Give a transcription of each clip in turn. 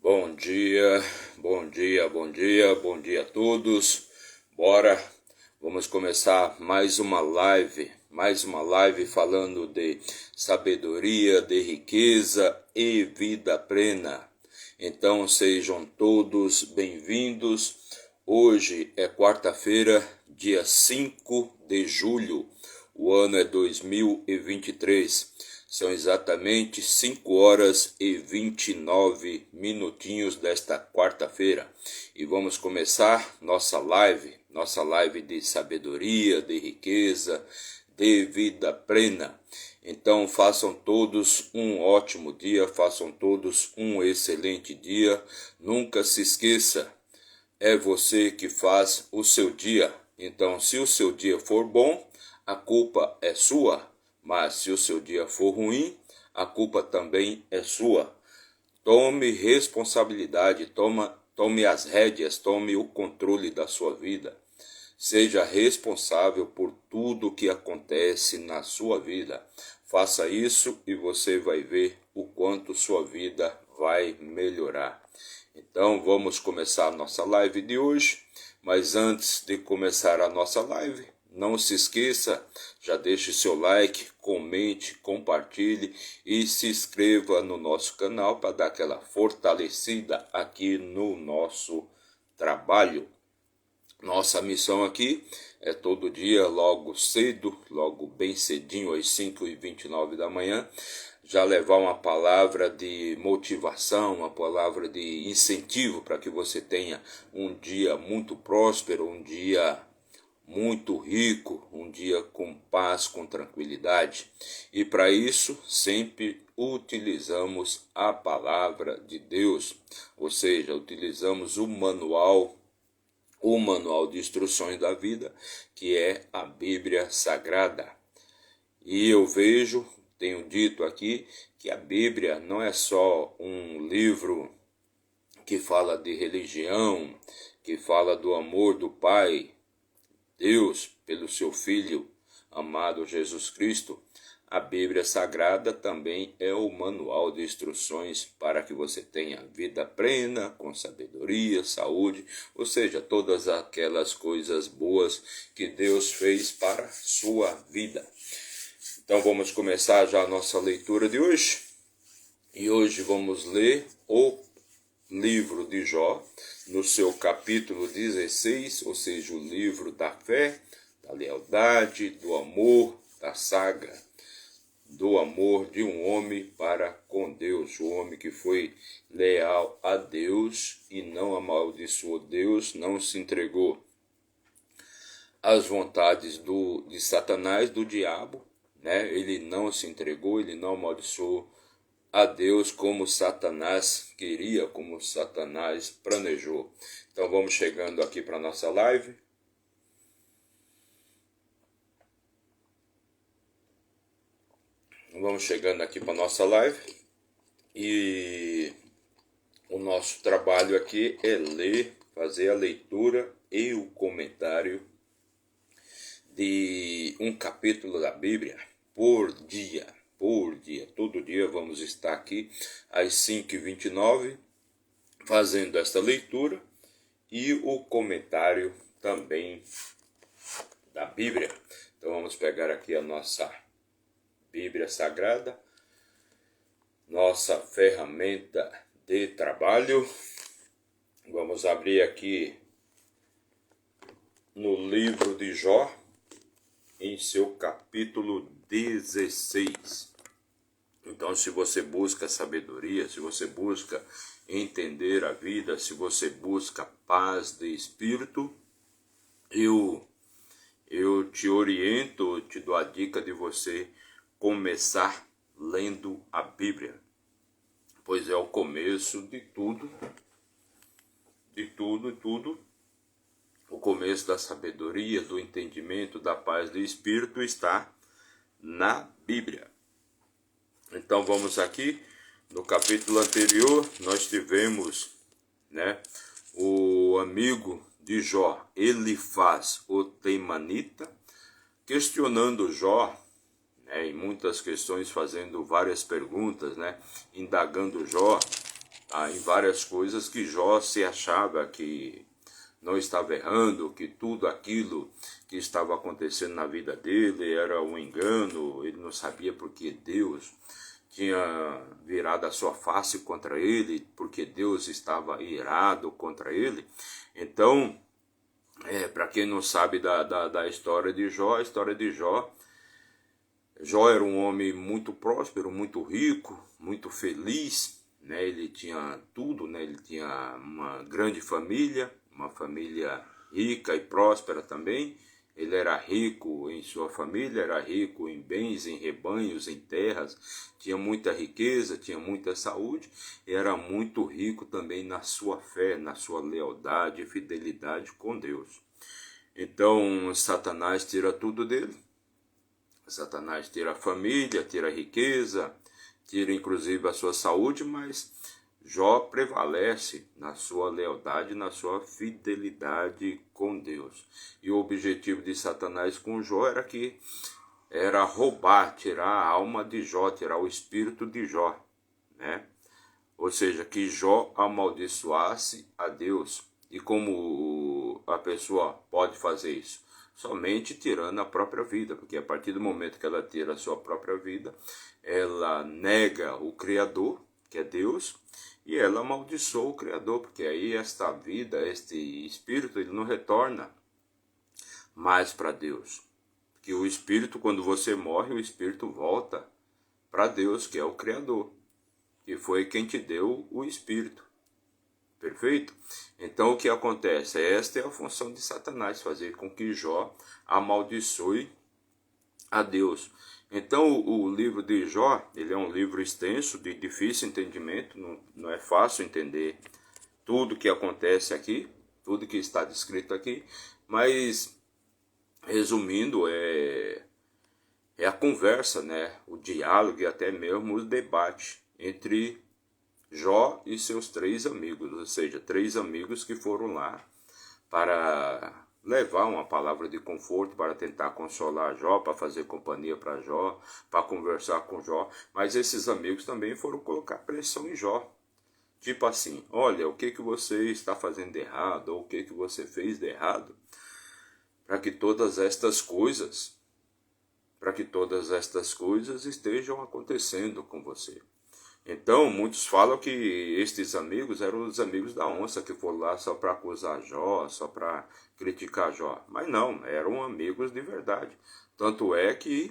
Bom dia, bom dia, bom dia, bom dia a todos. Vamos começar mais uma live falando de sabedoria, de riqueza e vida plena. Então sejam todos bem-vindos. Hoje é quarta-feira, dia 5 de julho. O ano é 2023. São exatamente 5 horas e 29 minutinhos desta quarta-feira. E vamos começar nossa live de sabedoria, de riqueza, de vida plena. Então façam todos um ótimo dia, façam todos um excelente dia. Nunca se esqueça, é você que faz o seu dia. Então, se o seu dia for bom, a culpa é sua. Mas se o seu dia for ruim, a culpa também é sua. Tome responsabilidade, tome as rédeas, tome o controle da sua vida. Seja responsável por tudo que acontece na sua vida. Faça isso e você vai ver o quanto sua vida vai melhorar. Então vamos começar a nossa live de hoje, mas antes de começar a nossa live, não se esqueça, já deixe seu like, comente, compartilhe e se inscreva no nosso canal para dar aquela fortalecida aqui no nosso trabalho. Nossa missão aqui é todo dia, logo cedo, logo bem cedinho, às 5h29 da manhã, já levar uma palavra de motivação, uma palavra de incentivo para que você tenha um dia muito próspero, um dia muito rico, um dia com paz, com tranquilidade. E para isso, sempre utilizamos a palavra de Deus, ou seja, utilizamos o manual de instruções da vida, que é a Bíblia Sagrada. E eu tenho dito aqui, que a Bíblia não é só um livro que fala de religião, que fala do amor do Pai, Deus, pelo seu Filho amado Jesus Cristo. A Bíblia Sagrada também é o manual de instruções para que você tenha vida plena, com sabedoria, saúde, ou seja, todas aquelas coisas boas que Deus fez para a sua vida. Então vamos começar já a nossa leitura de hoje. E hoje vamos ler o livro de Jó, no seu capítulo 16, ou seja, o livro da fé, da lealdade, do amor, da saga, do amor de um homem para com Deus, o homem que foi leal a Deus e não amaldiçoou Deus, não se entregou às vontades de Satanás, do diabo, né? Ele não se entregou, ele não amaldiçoou a Deus como Satanás queria, como Satanás planejou. Então vamos chegando aqui para a nossa live. Vamos chegando aqui para a nossa live. E o nosso trabalho aqui é ler, fazer a leitura e o comentário de um capítulo da Bíblia por dia. Todo dia vamos estar aqui às 5h29 fazendo esta leitura e o comentário também da Bíblia. Então vamos pegar aqui a nossa Bíblia Sagrada, nossa ferramenta de trabalho. Vamos abrir aqui no livro de Jó, em seu capítulo 16. Então, se você busca sabedoria, se você busca entender a vida, se você busca paz de espírito, eu te oriento, te dou a dica de você começar lendo a Bíblia, pois é o começo de tudo. O começo da sabedoria, do entendimento, da paz do espírito está na Bíblia. Então vamos aqui, no capítulo anterior, nós tivemos, o amigo de Jó, Elifaz, o Temanita, questionando Jó, em muitas questões, fazendo várias perguntas, indagando Jó em várias coisas que Jó se achava que não estava errando, que tudo aquilo que estava acontecendo na vida dele era um engano, ele não sabia porque Deus tinha virado a sua face contra ele, porque Deus estava irado contra ele. Então, para quem não sabe da história de Jó, a história de Jó, Jó era um homem muito próspero, muito rico, muito feliz, né? Ele tinha tudo, né? Ele tinha uma grande família, uma família rica e próspera também. Ele era rico em sua família, era rico em bens, em rebanhos, em terras, tinha muita riqueza, tinha muita saúde, e era muito rico também na sua fé, na sua lealdade e fidelidade com Deus. Então Satanás tira tudo dele. Satanás tira a família, tira a riqueza, tira inclusive a sua saúde, mas Jó prevalece na sua lealdade, na sua fidelidade com Deus. E o objetivo de Satanás com Jó era roubar, tirar a alma de Jó, tirar o espírito de Jó, né? Ou seja, que Jó amaldiçoasse a Deus. E como a pessoa pode fazer isso? Somente tirando a própria vida, porque a partir do momento que ela tira a sua própria vida, ela nega o Criador, que é Deus, e ela amaldiçoa o Criador, porque aí esta vida, este espírito, ele não retorna mais para Deus. Porque o espírito, quando você morre, o espírito volta para Deus, que é o Criador, que foi quem te deu o espírito. Perfeito? Então o que acontece? Esta é a função de Satanás, fazer com que Jó amaldiçoe a Deus. Então o livro de Jó, ele é um livro extenso, de difícil entendimento, não é fácil entender tudo que acontece aqui, tudo que está descrito aqui, mas resumindo, é a conversa, né? O diálogo e até mesmo o debate entre Jó e seus 3 amigos, ou seja, 3 amigos que foram lá para levar uma palavra de conforto, para tentar consolar Jó, para fazer companhia para Jó, para conversar com Jó, mas esses amigos também foram colocar pressão em Jó. Tipo assim, olha, o que você está fazendo de errado, ou o que você fez de errado, para que todas estas coisas, estejam acontecendo com você. Então, muitos falam que estes amigos eram os amigos da onça, que foram lá só para acusar Jó, só para criticar Jó. Mas não, eram amigos de verdade. Tanto é que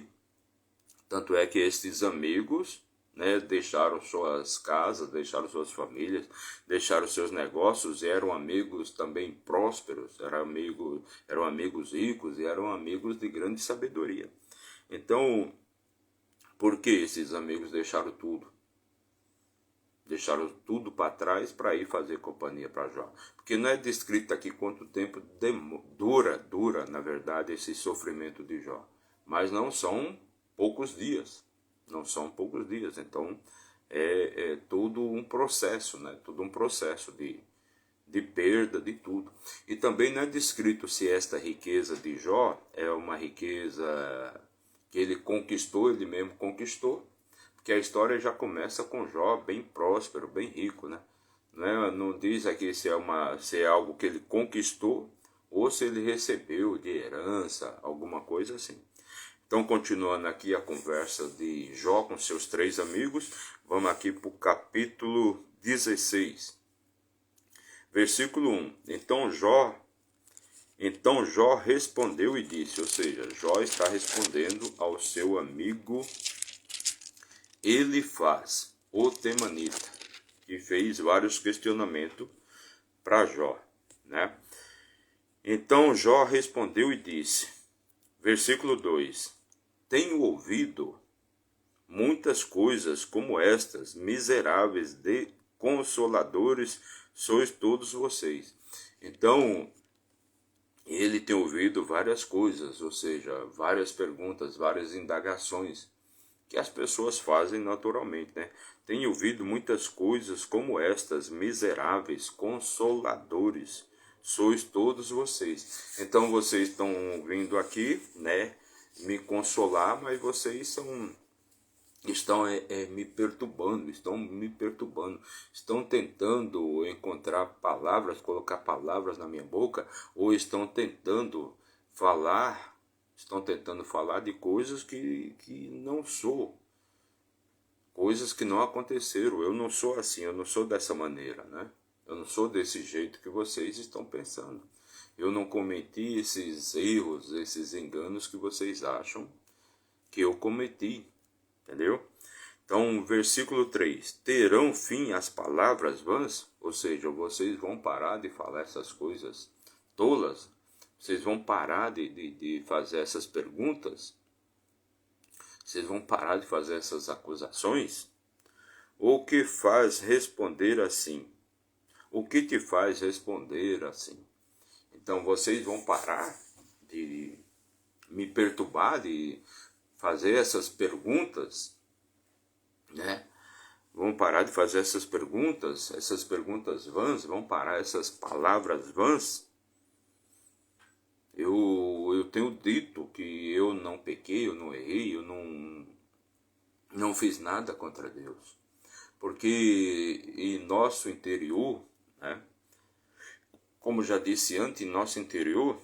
estes amigos, né, deixaram suas casas, deixaram suas famílias, deixaram seus negócios, e eram amigos também prósperos, eram amigos ricos e eram amigos de grande sabedoria. Então, por que esses amigos deixaram tudo? Deixaram tudo para trás para ir fazer companhia para Jó. Porque não é descrito aqui quanto tempo dura, na verdade, esse sofrimento de Jó. Mas não são poucos dias. Não são poucos dias. Então, é todo um processo, né? Todo um processo de perda de tudo. E também não é descrito se esta riqueza de Jó é uma riqueza que ele conquistou, ele mesmo conquistou, porque a história já começa com Jó bem próspero, bem rico, né? Não diz aqui se é algo que ele conquistou ou se ele recebeu de herança, alguma coisa assim. Então, continuando aqui a conversa de Jó com seus 3 amigos, vamos aqui para o capítulo 16, versículo 1. Então Jó respondeu e disse, ou seja, Jó está respondendo ao seu amigo Elifaz, o temanita, que fez vários questionamentos para Jó, né? Então Jó respondeu e disse, versículo 2, tenho ouvido muitas coisas como estas, miseráveis de consoladores sois todos vocês. Então, ele tem ouvido várias coisas, ou seja, várias perguntas, várias indagações, que as pessoas fazem naturalmente, né? Tenho ouvido muitas coisas como estas, miseráveis, consoladores, sois todos vocês. Então vocês estão vindo aqui, né, me consolar, mas vocês estão me perturbando, estão tentando encontrar palavras, colocar palavras na minha boca, ou estão tentando falar de coisas que não sou, coisas que não aconteceram. Eu não sou assim, eu não sou dessa maneira, né? Eu não sou desse jeito que vocês estão pensando. Eu não cometi esses erros, esses enganos que vocês acham que eu cometi, entendeu? Então, versículo 3: terão fim as palavras vãs? Ou seja, vocês vão parar de falar essas coisas tolas? Vocês vão parar de fazer essas perguntas? Vocês vão parar de fazer essas acusações? O que faz responder assim? O que te faz responder assim? Então, vocês vão parar de me perturbar, de fazer essas perguntas, né? Vão parar de fazer essas perguntas vãs, vão parar essas palavras vãs. Eu tenho dito que eu não pequei, eu não errei, eu não fiz nada contra Deus. Porque em nosso interior, né, como já disse antes, em nosso interior,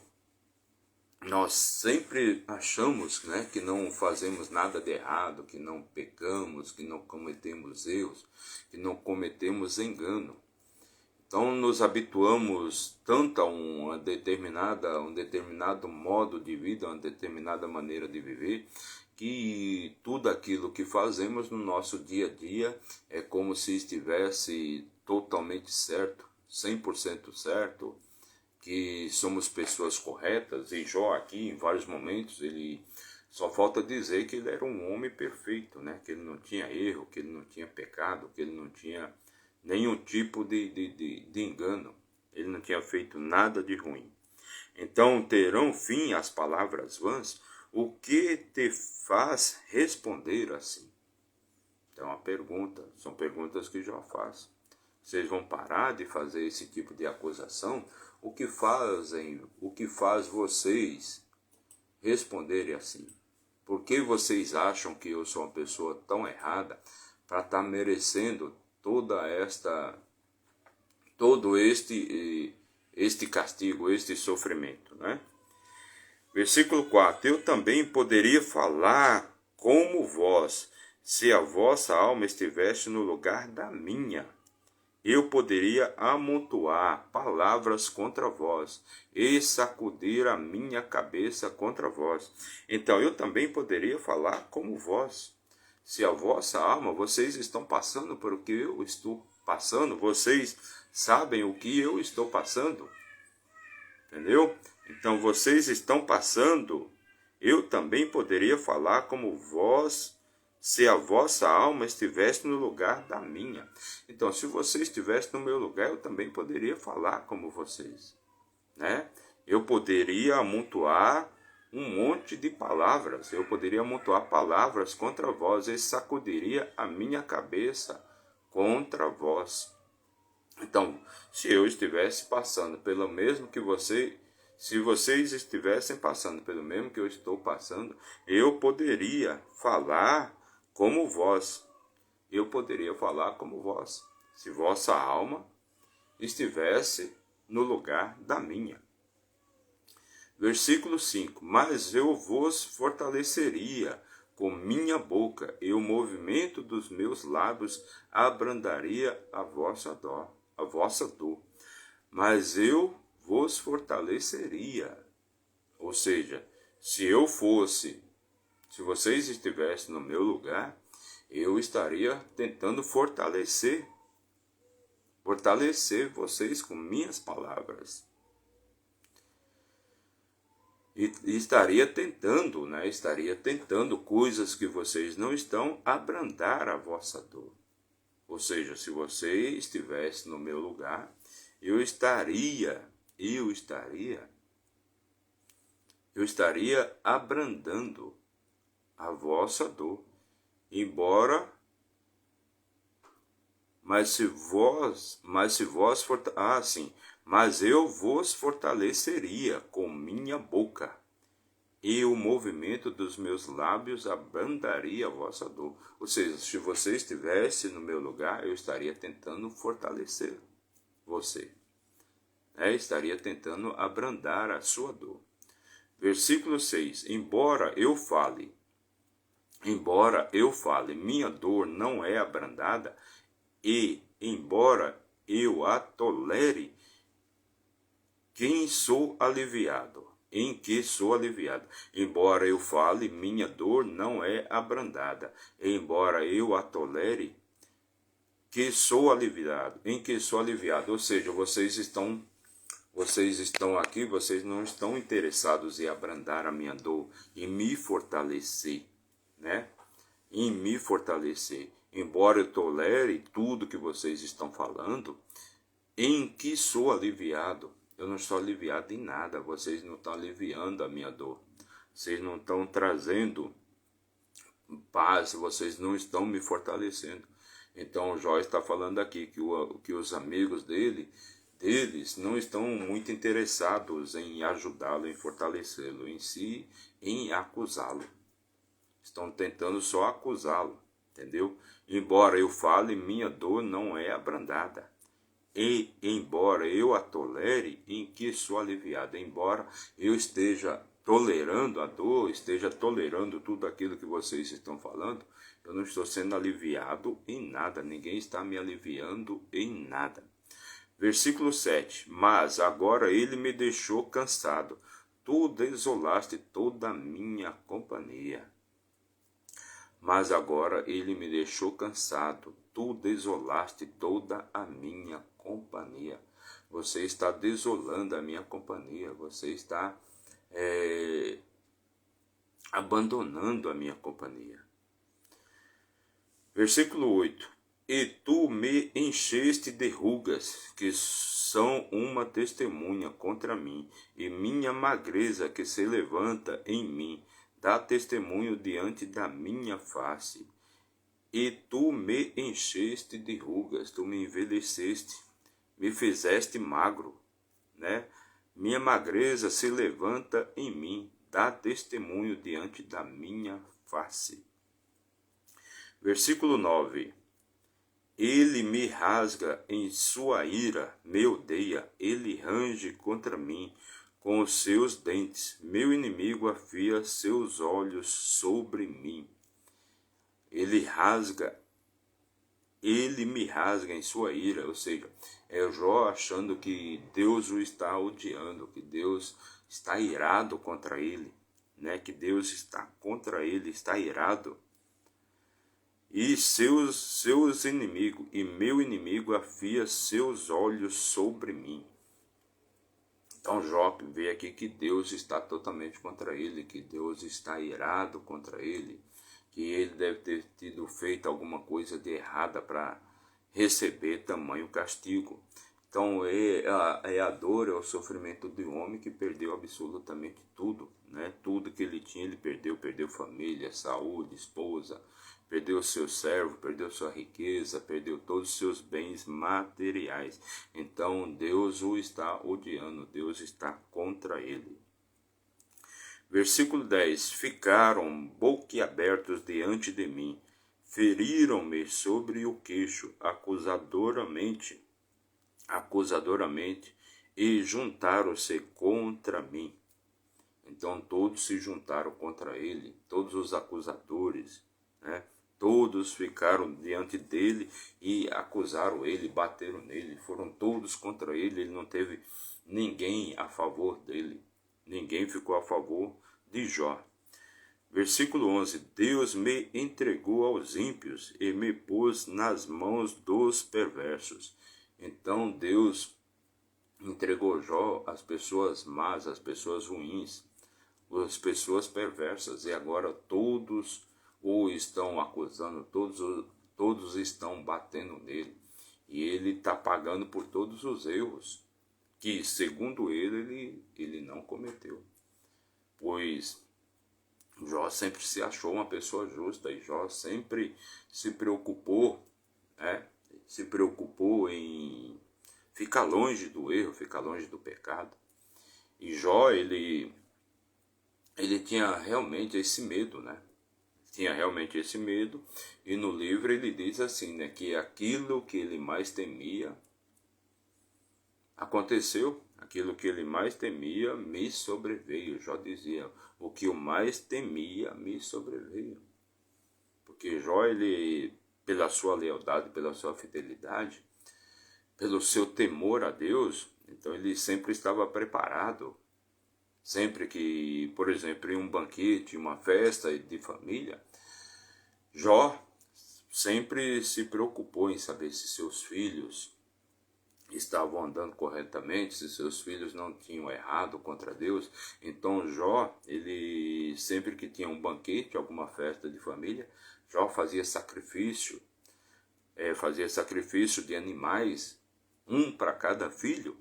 nós sempre achamos, né, que não fazemos nada de errado, que não pecamos, que não cometemos erros, que não cometemos engano. Então nos habituamos tanto a um determinado modo de vida, uma determinada maneira de viver, que tudo aquilo que fazemos no nosso dia a dia é como se estivesse totalmente certo, 100% certo, que somos pessoas corretas. E Jó aqui, em vários momentos, ele só falta dizer que ele era um homem perfeito, né? Que ele não tinha erro, que ele não tinha pecado, que ele não tinha nenhum tipo de engano. Ele não tinha feito nada de ruim. Então terão fim as palavras vãs? O que te faz responder assim? Então a pergunta, são perguntas que Jó faz. Vocês vão parar de fazer esse tipo de acusação? O que faz vocês responderem assim? Por que vocês acham que eu sou uma pessoa tão errada para estar merecendo todo este castigo, este sofrimento, né? Versículo 4: eu também poderia falar como vós, se a vossa alma estivesse no lugar da minha. Eu poderia amontoar palavras contra vós e sacudir a minha cabeça contra vós. Então eu também poderia falar como vós. Se a vossa alma, vocês estão passando por o que eu estou passando, vocês sabem o que eu estou passando, entendeu? Então vocês estão passando, eu também poderia falar como vós, se a vossa alma estivesse no lugar da minha. Então, se você estivesse no meu lugar, eu também poderia falar como vocês, né? Eu poderia amontoar um monte de palavras, eu poderia amontoar palavras contra vós e sacudiria a minha cabeça contra vós. Então, se eu estivesse passando pelo mesmo que se vocês estivessem passando pelo mesmo que eu estou passando, eu poderia falar como vós. Eu poderia falar como vós, se vossa alma estivesse no lugar da minha. Versículo 5: mas eu vos fortaleceria com minha boca, e o movimento dos meus lábios abrandaria a vossa dor. Mas eu vos fortaleceria. Ou seja, se vocês estivessem no meu lugar, eu estaria tentando fortalecer vocês com minhas palavras. E estaria tentando, né? Estaria tentando coisas que vocês não estão, abrandar a vossa dor. Ou seja, se você estivesse no meu lugar, eu estaria abrandando a vossa dor. Mas eu vos fortaleceria com minha boca, e o movimento dos meus lábios abrandaria a vossa dor. Ou seja, se você estivesse no meu lugar, eu estaria tentando fortalecer você. Estaria tentando abrandar a sua dor. Versículo 6. Embora eu fale, minha dor não é abrandada, e embora eu a tolere, em que sou aliviado. Embora eu fale, minha dor não é abrandada. Embora eu a tolere, em que sou aliviado. Ou seja, vocês estão aqui, vocês não estão interessados em abrandar a minha dor, em me fortalecer, né? Em me fortalecer. Embora eu tolere tudo que vocês estão falando, em que sou aliviado. Eu não estou aliviado em nada. Vocês não estão aliviando a minha dor. Vocês não estão trazendo paz. Vocês não estão me fortalecendo. Então Jó está falando aqui que os amigos deles não estão muito interessados em ajudá-lo, em fortalecê-lo, em si, em acusá-lo. Estão tentando só acusá-lo, entendeu? Embora eu fale, minha dor não é abrandada. E embora eu a tolere, em que sou aliviado. Embora eu esteja tolerando a dor, esteja tolerando tudo aquilo que vocês estão falando, eu não estou sendo aliviado em nada. Ninguém está me aliviando em nada. Versículo 7. Mas agora ele me deixou cansado. Tu desolaste toda a minha companhia. Mas agora ele me deixou cansado. Tu desolaste toda a minha companhia. Você está desolando a minha companhia. Você está abandonando a minha companhia. Versículo 8. E tu me encheste de rugas, que são uma testemunha contra mim, e minha magreza que se levanta em mim, dá testemunho diante da minha face. E tu me encheste de rugas, tu me envelheceste, me fizeste magro, né? Minha magreza se levanta em mim, dá testemunho diante da minha face. Versículo 9. Ele me rasga em sua ira, me odeia, ele range contra mim com os seus dentes. Meu inimigo afia seus olhos sobre mim. Ele me rasga em sua ira, ou seja, é o Jó achando que Deus o está odiando, que Deus está irado contra ele, né? Que Deus está contra ele, está irado. E seus inimigos, e meu inimigo afia seus olhos sobre mim. Então Jó vê aqui que Deus está totalmente contra ele, que Deus está irado contra ele, que ele deve ter tido feito alguma coisa de errada para receber tamanho castigo. Então é a dor, é o sofrimento de um homem que perdeu absolutamente tudo, né? Tudo que ele tinha ele perdeu família, saúde, esposa, perdeu seu servo, perdeu sua riqueza, perdeu todos os seus bens materiais. Então Deus o está odiando, Deus está contra ele. Versículo 10. Ficaram boquiabertos diante de mim, feriram-me sobre o queixo, acusadoramente, e juntaram-se contra mim. Então todos se juntaram contra ele, todos os acusadores, né? Todos ficaram diante dele e acusaram ele, bateram nele, foram todos contra ele, ele não teve ninguém a favor dele, ninguém ficou a favor de Jó. Versículo 11. Deus me entregou aos ímpios e me pôs nas mãos dos perversos. Então Deus entregou Jó às pessoas más, às pessoas ruins, às pessoas perversas, e agora todos o estão acusando, todos estão batendo nele, e ele está pagando por todos os erros que, segundo ele não cometeu, pois Jó sempre se achou uma pessoa justa, e Jó sempre se preocupou, né? Se preocupou em ficar longe do erro, ficar longe do pecado. E Jó, ele ele tinha realmente esse medo, né? Tinha realmente esse medo, e no livro ele diz assim, né, que aquilo que ele mais temia aconteceu, aquilo que ele mais temia me sobreveio. Jó dizia, o que eu mais temia me sobreveio. Porque Jó, ele, pela sua lealdade, pela sua fidelidade, pelo seu temor a Deus, então ele sempre estava preparado. Sempre que, por exemplo, em um banquete, uma festa de família, Jó sempre se preocupou em saber se seus filhos estavam andando corretamente, se seus filhos não tinham errado contra Deus. Então Jó, ele sempre que tinha um banquete, alguma festa de família, Jó fazia sacrifício de animais, um para cada filho.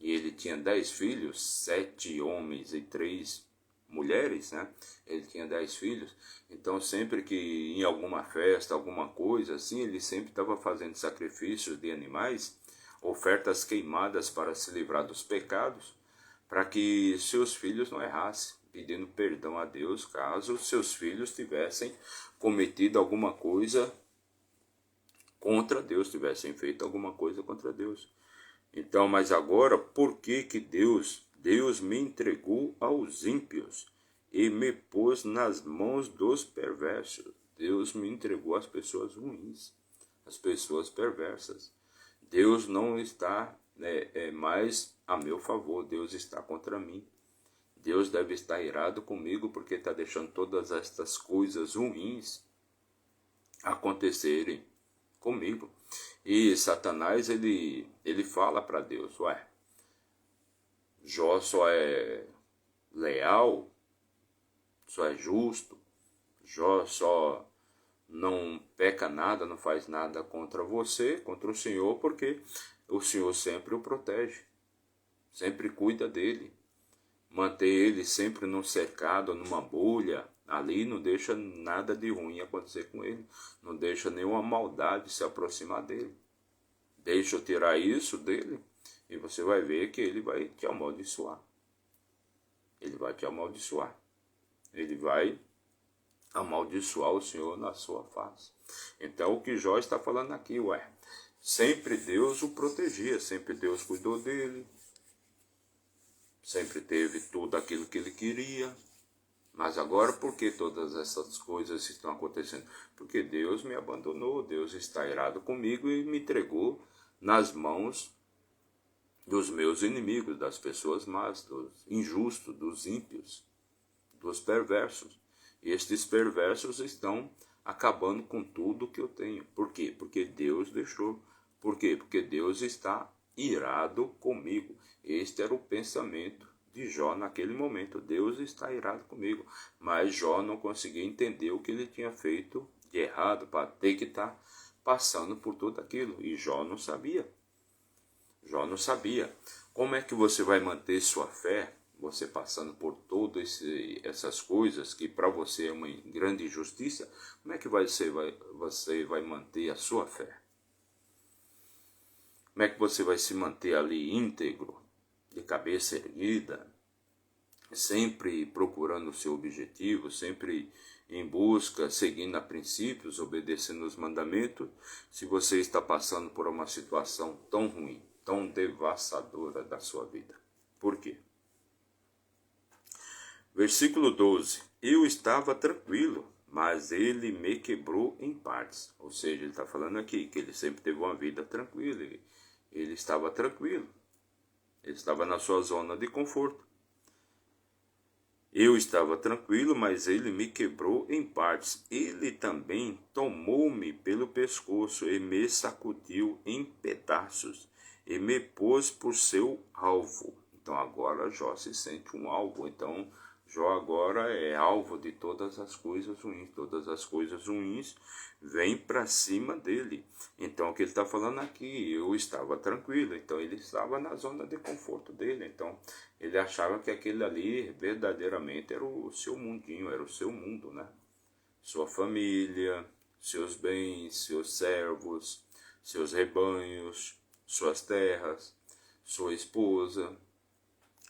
E ele tinha 10 filhos, 7 homens e 3 mulheres, né? Ele tinha 10 filhos. Então sempre que em alguma festa, alguma coisa assim, ele sempre estava fazendo sacrifícios de animais, ofertas queimadas para se livrar dos pecados, para que seus filhos não errassem, pedindo perdão a Deus caso seus filhos tivessem cometido alguma coisa contra Deus, tivessem feito alguma coisa contra Deus. Então, mas agora, por que que Deus me entregou aos ímpios e me pôs nas mãos dos perversos? Deus me entregou às pessoas ruins, às pessoas perversas. Deus não está mais a meu favor, Deus está contra mim. Deus deve estar irado comigo porque está deixando todas estas coisas ruins acontecerem comigo. E Satanás, ele fala para Deus, ué, Jó só é leal, só é justo, Jó só não peca nada, não faz nada contra você, contra o Senhor, porque o Senhor sempre o protege, sempre cuida dele, mantém ele sempre num cercado, numa bolha, ali não deixa nada de ruim acontecer com ele, não deixa nenhuma maldade se aproximar dele. Deixa eu tirar isso dele e você vai ver que ele vai te amaldiçoar. Ele vai te amaldiçoar. Ele vai amaldiçoar o Senhor na sua face. Então o que Jó está falando aqui, sempre Deus o protegia, sempre Deus cuidou dele, sempre teve tudo aquilo que ele queria. Mas agora por que todas essas coisas estão acontecendo? Porque Deus me abandonou, Deus está irado comigo e me entregou nas mãos dos meus inimigos, das pessoas más, dos injustos, dos ímpios, dos perversos. E estes perversos estão acabando com tudo que eu tenho. Por quê? Porque Deus deixou. Por quê? Porque Deus está irado comigo. Este era o pensamento de Jó naquele momento. Deus está irado comigo. Mas Jó não conseguia entender o que ele tinha feito de errado para ter que estar passando por tudo aquilo. E Jó não sabia. Jó não sabia. Como é que você vai manter sua fé, você passando por todas essas coisas que para você é uma grande injustiça? Como é que você vai manter a sua fé? Como é que você vai se manter ali íntegro, de cabeça erguida, sempre procurando o seu objetivo, sempre em busca, seguindo a princípios, obedecendo os mandamentos, se você está passando por uma situação tão ruim, tão devastadora da sua vida? Por quê? Versículo 12. Eu estava tranquilo, mas ele me quebrou em partes. Ou seja, ele está falando aqui que ele sempre teve uma vida tranquila. Ele estava tranquilo. Ele estava na sua zona de conforto. Eu estava tranquilo, mas ele me quebrou em partes. Ele também tomou-me pelo pescoço e me sacudiu em pedaços e me pôs por seu alvo. Então agora Jó se sente um alvo. Então Jó agora é alvo de todas as coisas ruins. Todas as coisas ruins vêm para cima dele. Então o que ele está falando aqui, eu estava tranquilo. Então ele estava na zona de conforto dele. Então ele achava que aquele ali verdadeiramente era o seu mundinho, era o seu mundo, né? Sua família, seus bens, seus servos, seus rebanhos, suas terras, sua esposa,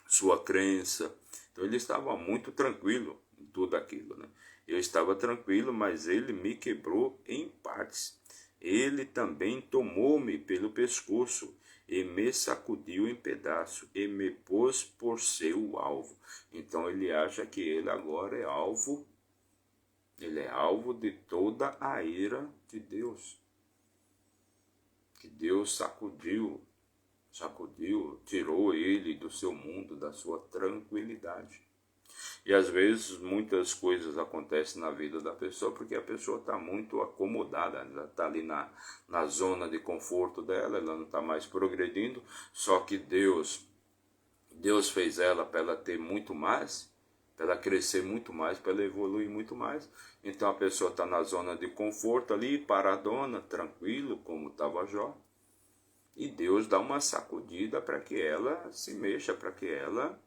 sua crença. Então ele estava muito tranquilo em tudo aquilo, né? Eu estava tranquilo, mas ele me quebrou em partes. Ele também tomou-me pelo pescoço e me sacudiu em pedaços e me pôs por seu alvo. Então ele acha que ele agora é alvo, ele é alvo de toda a ira de Deus. Que Deus sacudiu, tirou ele do seu mundo, da sua tranquilidade. E às vezes muitas coisas acontecem na vida da pessoa porque a pessoa está muito acomodada, ela está ali na zona de conforto dela, ela não está mais progredindo, só que Deus fez ela para ela ter muito mais, para ela crescer muito mais, para ela evoluir muito mais. Então a pessoa está na zona de conforto ali, paradona, tranquilo, como estava Jó. E Deus dá uma sacudida para que ela se mexa, para que ela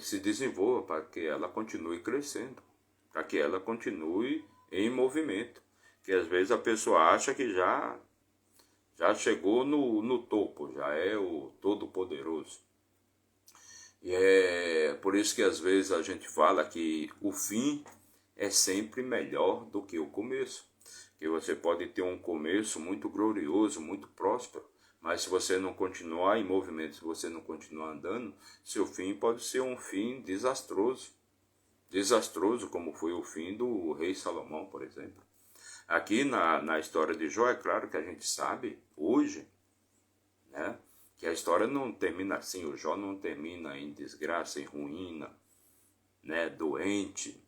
se desenvolva, para que ela continue crescendo, para que ela continue em movimento. Que às vezes a pessoa acha que já chegou no topo, já é o Todo-Poderoso. E é por isso que às vezes a gente fala que o fim é sempre melhor do que o começo. Que você pode ter um começo muito glorioso, muito próspero, mas se você não continuar em movimento, se você não continuar andando, seu fim pode ser um fim desastroso. Desastroso como foi o fim do rei Salomão, por exemplo. Aqui na história de Jó, é claro que a gente sabe, hoje, né, que a história não termina assim, o Jó não termina em desgraça, em ruína, né, doente,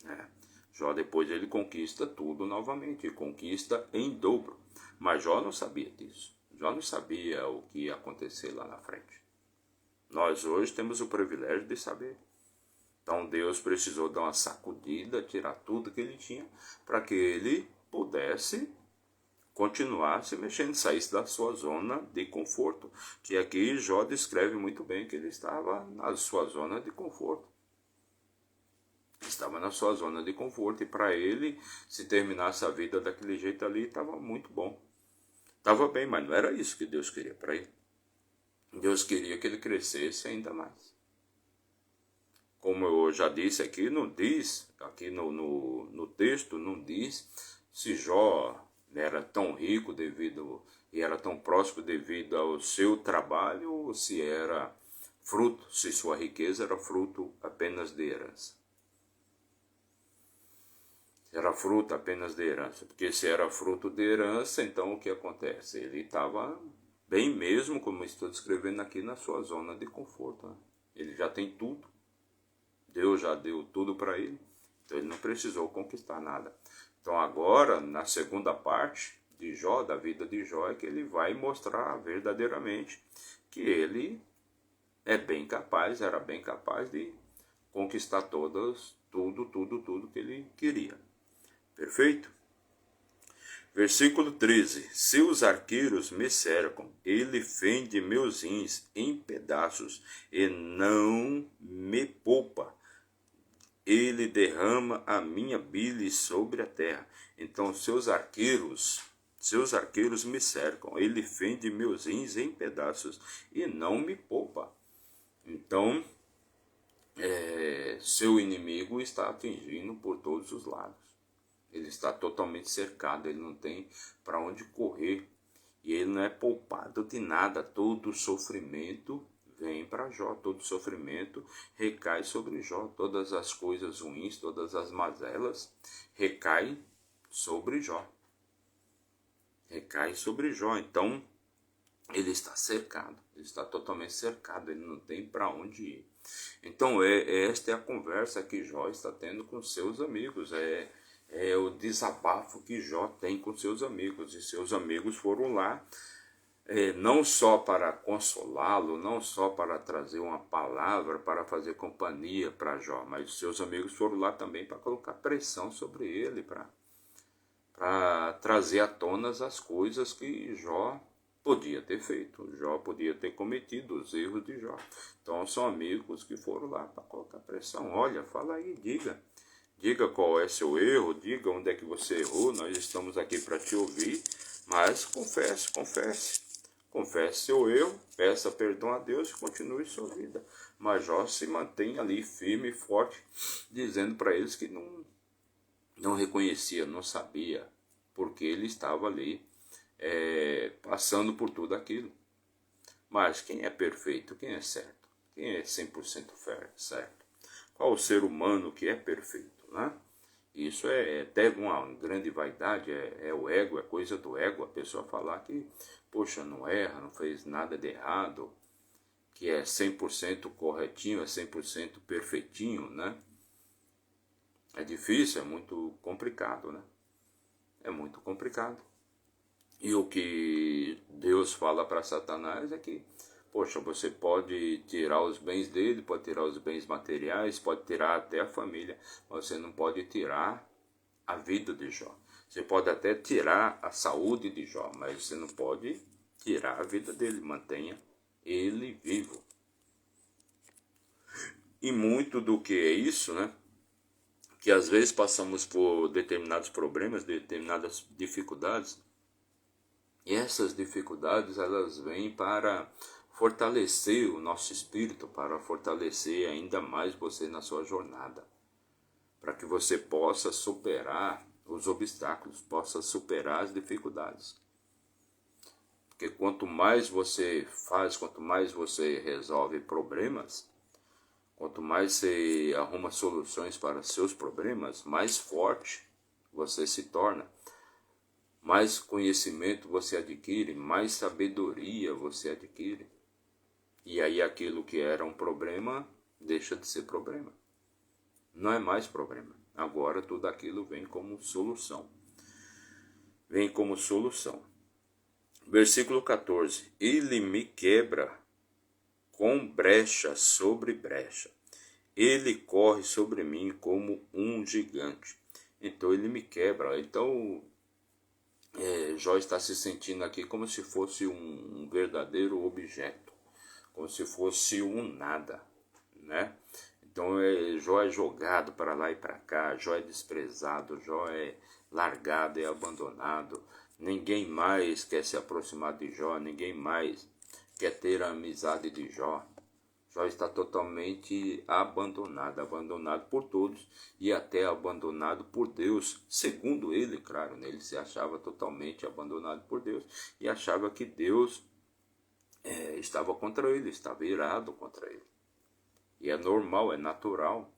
né. Jó depois ele conquista tudo novamente, conquista em dobro. Mas Jó não sabia disso. Jó não sabia o que ia acontecer lá na frente. Nós hoje temos o privilégio de saber. Então Deus precisou dar uma sacudida, tirar tudo que ele tinha, para que ele pudesse continuar se mexendo, saísse da sua zona de conforto. Que aqui Jó descreve muito bem que ele estava na sua zona de conforto. Estava na sua zona de conforto e para ele, se terminasse a vida daquele jeito ali, estava muito bom. Estava bem, mas não era isso que Deus queria para ele. Deus queria que ele crescesse ainda mais. Como eu já disse aqui, não diz, aqui no texto, não diz se Jó era tão rico e era tão próspero devido ao seu trabalho ou se era fruto, se sua riqueza era fruto apenas de herança. Era fruto apenas de herança, porque se era fruto de herança, então o que acontece? Ele estava bem mesmo, como estou descrevendo aqui, na sua zona de conforto. Né? Ele já tem tudo, Deus já deu tudo para ele, então ele não precisou conquistar nada. Então agora, na segunda parte de Jó, da vida de Jó, é que ele vai mostrar verdadeiramente que ele era bem capaz de conquistar tudo que ele queria. Perfeito? Versículo 13. Seus arqueiros me cercam, ele fende meus rins em pedaços e não me poupa. Ele derrama a minha bile sobre a terra. Então seus arqueiros me cercam, ele fende meus rins em pedaços e não me poupa. Então, seu inimigo está atingindo por todos os lados. Ele está totalmente cercado, ele não tem para onde correr. E ele não é poupado de nada. Todo sofrimento vem para Jó, todo sofrimento recai sobre Jó. Todas as coisas ruins, todas as mazelas recaem sobre Jó. Recai sobre Jó. Então, ele está cercado, ele está totalmente cercado, ele não tem para onde ir. Então, esta é a conversa que Jó está tendo com seus amigos, é o desabafo que Jó tem com seus amigos, e seus amigos foram lá, não só para consolá-lo, não só para trazer uma palavra, para fazer companhia para Jó, mas seus amigos foram lá também para colocar pressão sobre ele, para trazer à tona as coisas que Jó podia ter feito, Jó podia ter cometido os erros de Jó. Então são amigos que foram lá para colocar pressão. Olha, fala aí, diga qual é seu erro, diga onde é que você errou, nós estamos aqui para te ouvir, mas confesse confesse seu erro, peça perdão a Deus e continue sua vida. Mas Jó se mantém ali firme e forte, dizendo para eles que não reconhecia, não sabia, porque ele estava ali passando por tudo aquilo. Mas quem é perfeito? Quem é certo? Quem é 100% certo? Qual o ser humano que é perfeito, né? Isso é até uma grande vaidade, é o ego, é coisa do ego, a pessoa falar que, poxa, não erra, não fez nada de errado, que é 100% corretinho, é 100% perfeitinho, né? É difícil, é muito complicado, né? É muito complicado. E o que Deus fala para Satanás é que, poxa, você pode tirar os bens dele, pode tirar os bens materiais, pode tirar até a família, mas você não pode tirar a vida de Jó. Você pode até tirar a saúde de Jó, mas você não pode tirar a vida dele. Mantenha ele vivo. E muito do que é isso, né? Que às vezes passamos por determinados problemas, determinadas dificuldades, e essas dificuldades elas vêm para fortalecer o nosso espírito, para fortalecer ainda mais você na sua jornada, para que você possa superar os obstáculos, possa superar as dificuldades. Porque quanto mais você faz, quanto mais você resolve problemas, quanto mais você arruma soluções para seus problemas, mais forte você se torna. Mais conhecimento você adquire, mais sabedoria você adquire. E aí aquilo que era um problema deixa de ser problema. Não é mais problema. Agora tudo aquilo vem como solução. Vem como solução. Versículo 14. Ele me quebra com brecha sobre brecha. Ele corre sobre mim como um gigante. Então ele me quebra. Então Jó está se sentindo aqui como se fosse um verdadeiro objeto, como se fosse um nada, né? Então Jó é jogado para lá e para cá, Jó é desprezado, Jó é largado, é abandonado. Ninguém mais quer se aproximar de Jó, ninguém mais quer ter a amizade de Jó. Jó está totalmente abandonado por todos e até abandonado por Deus, segundo ele, claro, né? Ele se achava totalmente abandonado por Deus e achava que Deus estava contra ele, estava irado contra ele. E é normal, é natural,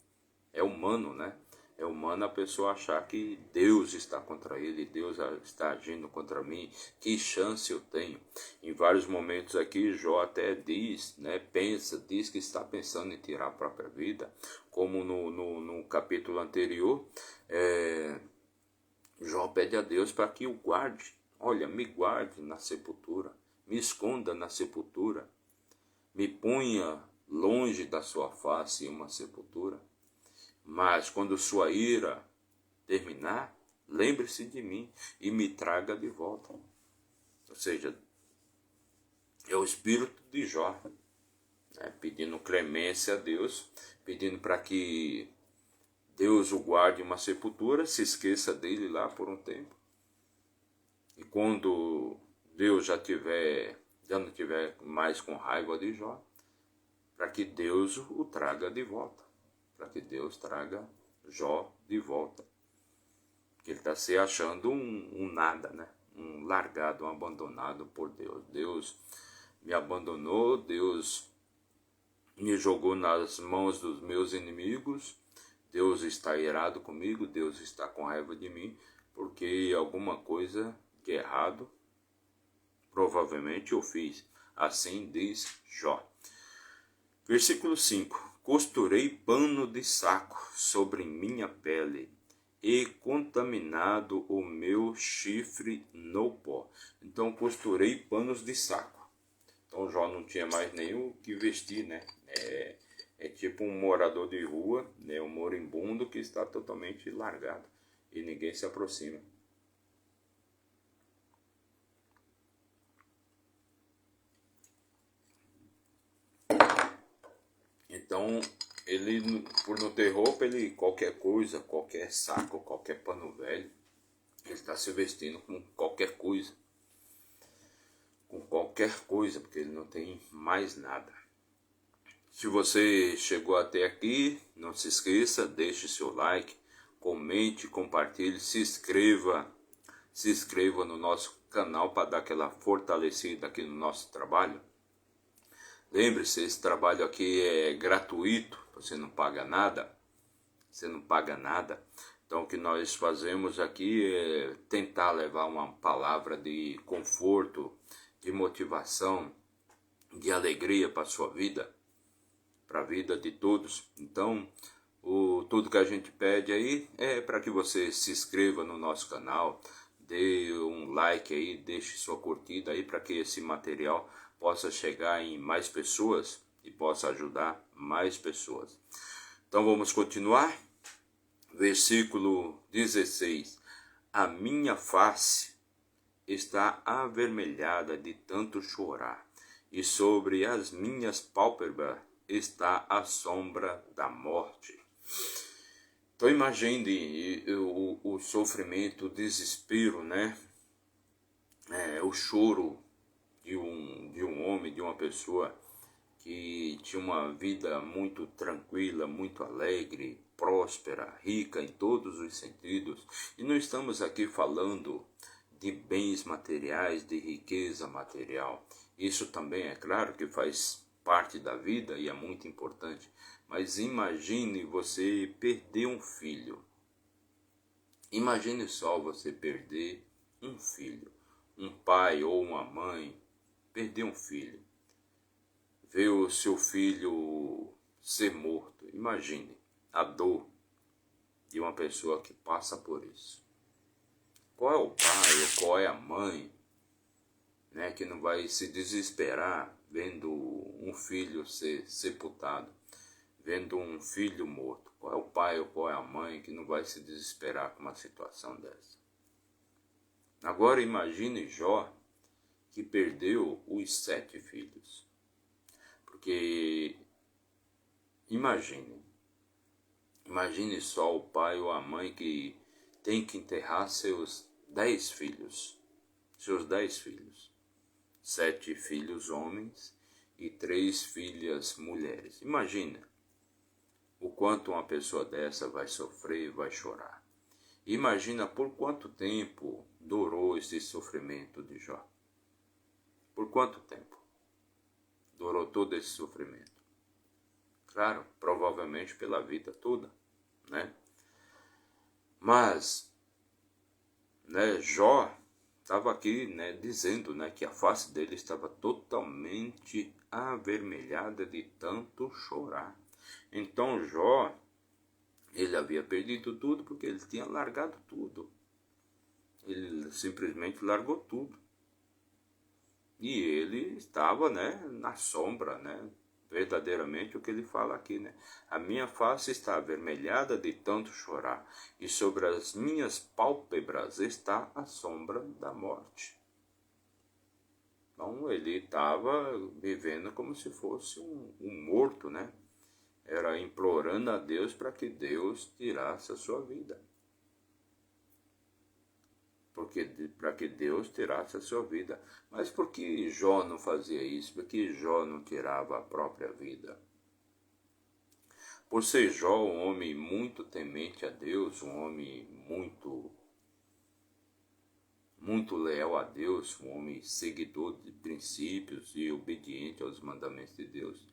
é humano, né? É humano a pessoa achar que Deus está contra ele, Deus está agindo contra mim, que chance eu tenho? Em vários momentos aqui, Jó até diz, né, diz que está pensando em tirar a própria vida, como no capítulo anterior, Jó pede a Deus para que o guarde, olha, me guarde na sepultura, me esconda na sepultura, me ponha longe da sua face em uma sepultura. Mas quando sua ira terminar, lembre-se de mim e me traga de volta. Ou seja, é o espírito de Jó, né, pedindo clemência a Deus, pedindo para que Deus o guarde em uma sepultura, se esqueça dele lá por um tempo. E quando Deus já não estiver mais com raiva de Jó, para que Deus o traga de volta. Para que Deus traga Jó de volta. Porque ele está se achando um nada, né? Um largado, um abandonado por Deus. Deus me abandonou, Deus me jogou nas mãos dos meus inimigos, Deus está irado comigo, Deus está com raiva de mim, porque alguma coisa de errado provavelmente eu fiz. Assim diz Jó. Versículo 5. Costurei pano de saco sobre minha pele, e contaminado o meu chifre no pó. Então costurei panos de saco. Então Jó não tinha mais nem o que vestir, né? É tipo um morador de rua, né? Um moribundo que está totalmente largado e ninguém se aproxima. Então, ele, por não ter roupa, ele qualquer coisa, qualquer saco, qualquer pano velho, ele está se vestindo com qualquer coisa, qualquer coisa, porque ele não tem mais nada. Se você chegou até aqui, não se esqueça, deixe seu like, comente, compartilhe, se inscreva no nosso canal para dar aquela fortalecida aqui no nosso trabalho. Lembre-se, esse trabalho aqui é gratuito, você não paga nada. Então o que nós fazemos aqui é tentar levar uma palavra de conforto, de motivação, de alegria para a sua vida, para a vida de todos. Então, tudo que a gente pede aí é para que você se inscreva no nosso canal, dê um like aí, deixe sua curtida aí para que esse material possa chegar em mais pessoas e possa ajudar mais pessoas. Então vamos continuar. Versículo 16. A minha face está avermelhada de tanto chorar, e sobre as minhas pálpebras está a sombra da morte. Então imagine o sofrimento, o desespero, né? O choro de um homem, de uma pessoa que tinha uma vida muito tranquila, muito alegre, próspera, rica em todos os sentidos. E não estamos aqui falando de bens materiais, de riqueza material. Isso também é claro que faz parte da vida e é muito importante. Mas imagine você perder um filho. Imagine só você perder um filho. Um pai ou uma mãe perder um filho. Ver o seu filho ser morto. Imagine a dor de uma pessoa que passa por isso. Qual é o pai ou qual é a mãe, né, que não vai se desesperar vendo um filho ser sepultado, vendo um filho morto? Qual é o pai ou qual é a mãe que não vai se desesperar com uma situação dessa? Agora imagine Jó, que perdeu os 7 filhos. Porque imagine só o pai ou a mãe que tem que enterrar seus 10 filhos. 7 filhos homens e 3 filhas mulheres. Imagina o quanto uma pessoa dessa vai sofrer, vai chorar. Imagina por quanto tempo durou esse sofrimento de Jó. Por quanto tempo durou todo esse sofrimento? Claro, provavelmente pela vida toda, né? Mas, né, Jó estava aqui, né, dizendo, né, que a face dele estava totalmente avermelhada de tanto chorar. Então Jó, ele havia perdido tudo porque ele tinha largado tudo. Ele simplesmente largou tudo. E ele estava, né, na sombra, né? Verdadeiramente o que ele fala aqui, né? A minha face está avermelhada de tanto chorar, e sobre as minhas pálpebras está a sombra da morte. Então ele estava vivendo como se fosse um morto, né? Era implorando a Deus para que Deus tirasse a sua vida. Para que Deus tirasse a sua vida. Mas por que Jó não fazia isso? Por que Jó não tirava a própria vida? Por ser Jó um homem muito temente a Deus, um homem muito leal a Deus, um homem seguidor de princípios e obediente aos mandamentos de Deus,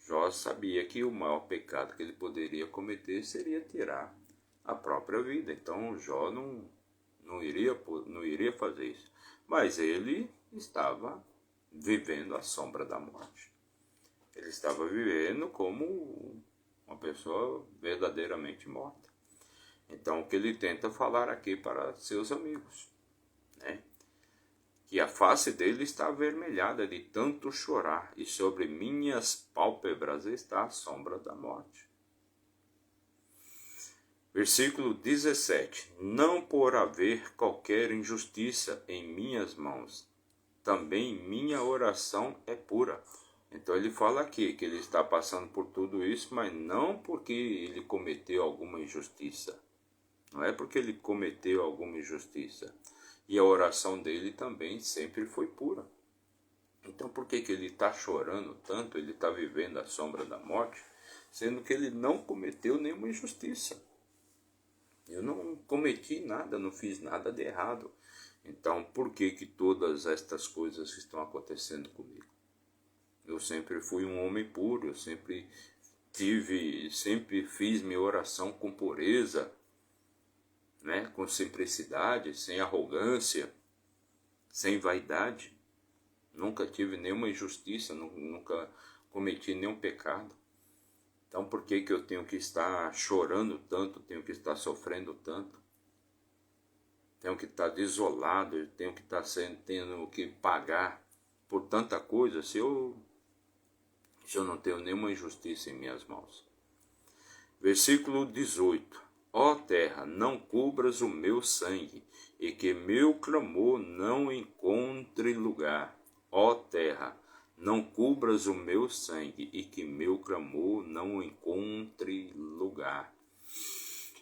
Jó sabia que o maior pecado que ele poderia cometer seria tirar a própria vida. Então Jó não iria fazer isso. Mas ele estava vivendo a sombra da morte. Ele estava vivendo como uma pessoa verdadeiramente morta. Então o que ele tenta falar aqui para seus amigos, né? Que a face dele está avermelhada de tanto chorar, e sobre minhas pálpebras está a sombra da morte. Versículo 17. Não por haver qualquer injustiça em minhas mãos, também minha oração é pura. Então ele fala aqui que ele está passando por tudo isso, mas não porque ele cometeu alguma injustiça. Não é porque ele cometeu alguma injustiça. E a oração dele também sempre foi pura. Então por que ele está chorando tanto, ele está vivendo a sombra da morte, sendo que ele não cometeu nenhuma injustiça? Eu não cometi nada, não fiz nada de errado. Então por que todas estas coisas estão acontecendo comigo? Eu sempre fui um homem puro, eu sempre fiz minha oração com pureza, né? Com simplicidade, sem arrogância, sem vaidade. Nunca tive nenhuma injustiça, nunca cometi nenhum pecado. Então por que eu tenho que estar chorando tanto, tenho que estar sofrendo tanto? Tenho que estar desolado, tenho que estar tendo que pagar por tanta coisa se eu não tenho nenhuma injustiça em minhas mãos. Versículo 18. Ó terra, não cubras o meu sangue, e que meu clamor não encontre lugar. Ó terra, não cubras o meu sangue, e que meu clamor não encontre lugar.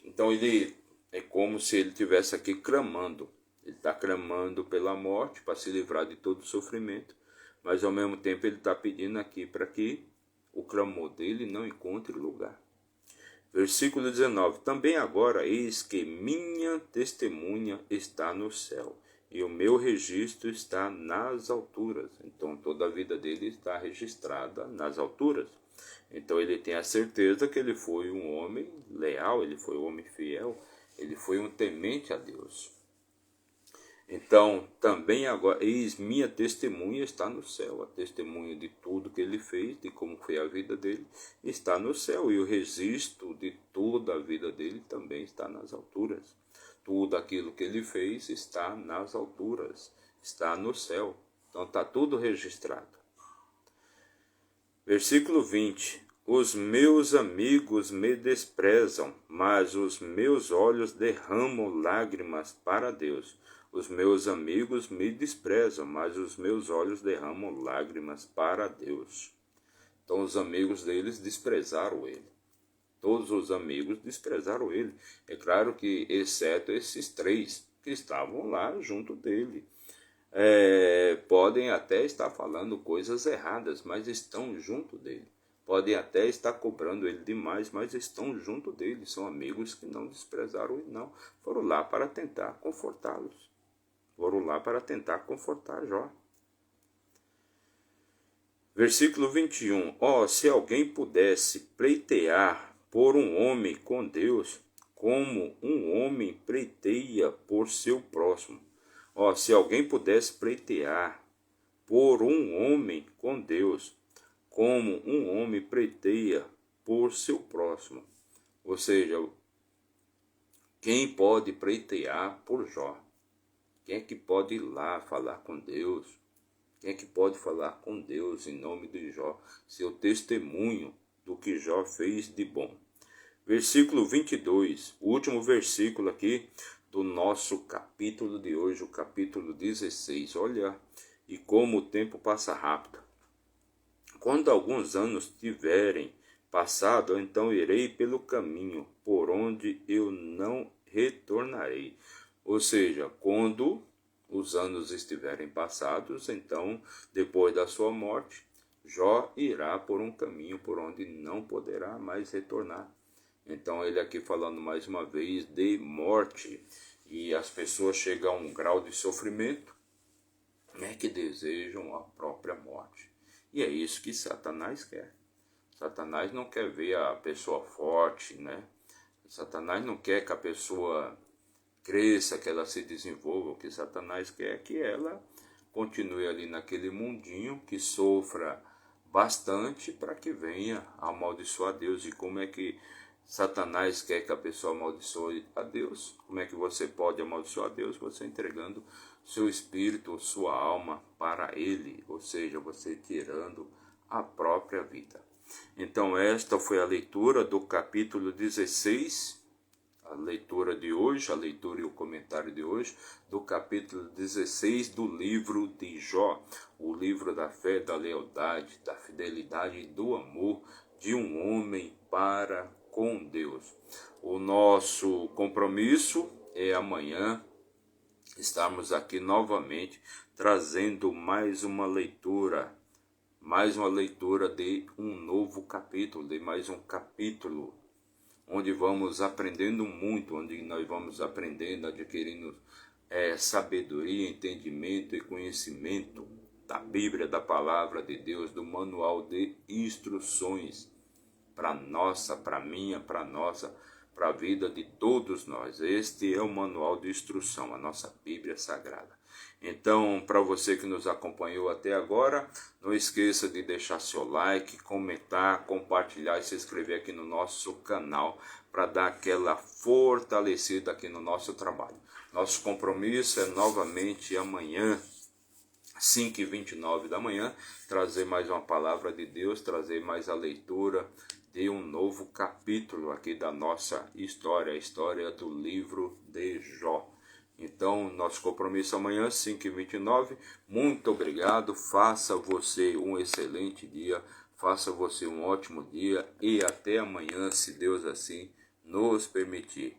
Então ele é como se ele estivesse aqui clamando. Ele está clamando pela morte, para se livrar de todo o sofrimento, mas ao mesmo tempo ele está pedindo aqui para que o clamor dele não encontre lugar. Versículo 19. Também agora eis que minha testemunha está no céu, e o meu registro está nas alturas. Então toda a vida dele está registrada nas alturas. Então ele tem a certeza que ele foi um homem leal, ele foi um homem fiel, ele foi um temente a Deus. Então, também agora, eis minha testemunha está no céu, a testemunha de tudo que ele fez, de como foi a vida dele, está no céu, e o registro de toda a vida dele também está nas alturas. Tudo aquilo que ele fez está nas alturas, está no céu, então está tudo registrado. Versículo 20. Os meus amigos me desprezam, mas os meus olhos derramam lágrimas para Deus. Os meus amigos me desprezam, mas os meus olhos derramam lágrimas para Deus. Então os amigos deles desprezaram ele. Todos os amigos desprezaram ele. É claro que, exceto esses 3 que estavam lá junto dele. Podem até estar falando coisas erradas, mas estão junto dele. Podem até estar cobrando ele demais, mas estão junto dele. São amigos que não desprezaram ele, não. Foram lá para tentar confortá-los. Foram lá para tentar confortar Jó. Versículo 21. Se alguém pudesse pleitear por um homem com Deus, como um homem pleiteia por seu próximo. Se alguém pudesse pleitear por um homem com Deus, como um homem pleiteia por seu próximo. Ou seja, quem pode pleitear por Jó? Quem é que pode ir lá falar com Deus? Quem é que pode falar com Deus em nome de Jó? Seu testemunho do que Jó fez de bom. Versículo 22, o último versículo aqui do nosso capítulo de hoje, o capítulo 16. Olha, e como o tempo passa rápido. Quando alguns anos tiverem passado, então irei pelo caminho por onde eu não retornarei. Ou seja, quando os anos estiverem passados, então, depois da sua morte, Jó irá por um caminho por onde não poderá mais retornar. Então, ele aqui falando mais uma vez de morte. E as pessoas chegam a um grau de sofrimento, né, que desejam a própria morte. E é isso que Satanás quer. Satanás não quer ver a pessoa forte, né? Satanás não quer que a pessoa cresça, que ela se desenvolva. O que Satanás quer é que ela continue ali naquele mundinho, que sofra bastante para que venha amaldiçoar Deus. E como é que Satanás quer que a pessoa amaldiçoe a Deus? Como é que você pode amaldiçoar a Deus? Você entregando seu espírito, sua alma para ele, ou seja, você tirando a própria vida. Então esta foi a leitura do capítulo 16, a leitura de hoje, a leitura e o comentário de hoje, do capítulo 16 do livro de Jó, o livro da fé, da lealdade, da fidelidade e do amor de um homem para com Deus. O nosso compromisso é amanhã, estarmos aqui novamente trazendo mais uma leitura de um novo capítulo, de mais um capítulo, onde vamos aprendendo muito, onde nós vamos aprendendo, adquirindo sabedoria, entendimento e conhecimento da Bíblia, da Palavra de Deus, do manual de instruções para nossa, para minha, para nossa, para a vida de todos nós. Este é o manual de instrução, a nossa Bíblia Sagrada. Então, para você que nos acompanhou até agora, não esqueça de deixar seu like, comentar, compartilhar e se inscrever aqui no nosso canal para dar aquela fortalecida aqui no nosso trabalho. Nosso compromisso é novamente amanhã, 5h29 da manhã, trazer mais uma palavra de Deus, trazer mais a leitura de um novo capítulo aqui da nossa história, a história do livro de Jó. Então, nosso compromisso amanhã, 5h29. Muito obrigado, faça você um excelente dia, faça você um ótimo dia e até amanhã, se Deus assim nos permitir.